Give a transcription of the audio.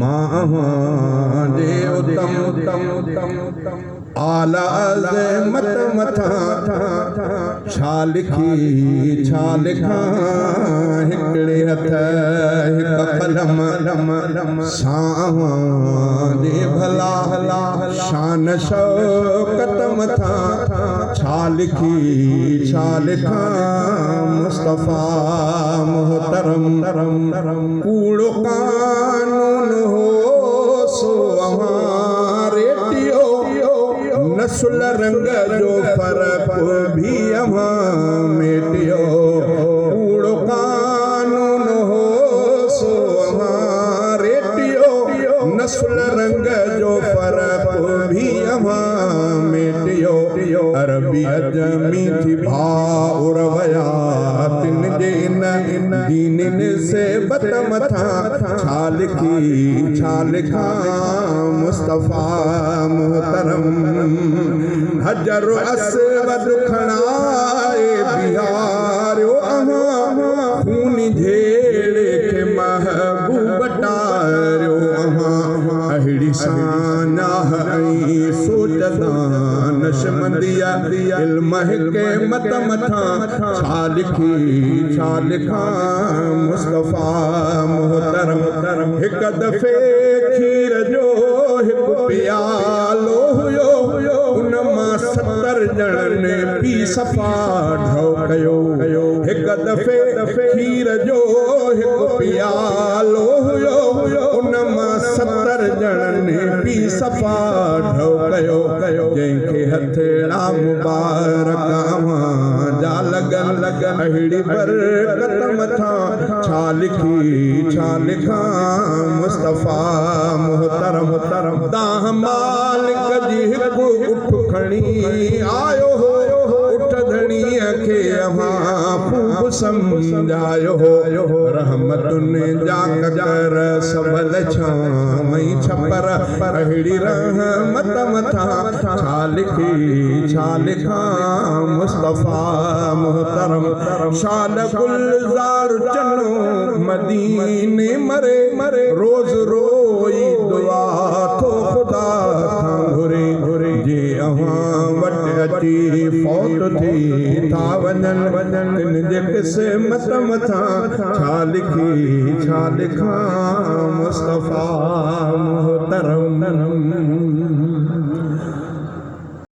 महादे उत्तम आला अज़मत मथा छा लिखी छा लिखां हिकिड़े हथ हिक कलम सां दे भला शान शौकत मथा छा लिखी छा लिखां मुस्तफ़ा मोहतरम कूड़ो कानून हो सो हमारे टियो नस्ल रंग जो फर्क भी अवां मेटियो कूड़ो कानून हो सो हमारे टियो नस्ल रंग जो फर्क भी अवां मेटियो अरबी अजमी थी भाउर वया तिन जे इन दीन से बत मथा छा लिखी छा लिखां मुस्तफ़ा मोहतरम हजर असवद खणाए बिहारियो अहां खून झेड़े के महबूब टारियो अहां अहिड़ी सानाह ऐं सोच दानशमंदिया इल्म के मत मथा छा लिखी छा लिखां मुस्तफ़ा मोहतरम हिक दफ़े खीर जो हिकु प्यालो हुयो उन मां 70 ॼणनि पी सफ़ा ढो कयो हिक दफ़े खीर जो हिकु प्यालो हुयो उन मां 70 ॼणनि पी सफ़ा ढो कयो जंहिंखे हथेड़ा मुबारक अवां जा लगन अहिड़ी बरकत मथा छा लिखी छा लिखां मुस्तफ़ा मोहतरम दाह मालिक जी हिकु उठ खणी आयो हो उठ धणीअ खे अवां ख़ूब सम्झायो हो रहमतुनि जा कर सबल छांवई छपर अहिड़ी रहमत मथा छा लिखी छा लिखां मुस्तफ़ा मोहतरम शाल गुलज़ार चनो मदीने मरे रोज़ रोई दुआ थो खुदा खां घुरे जे अवां वटि अची फौत थी था वञनि तिन जे क़िस्मत मथा छा लिखी छा लिखां मुस्तफ़ा मोहतरम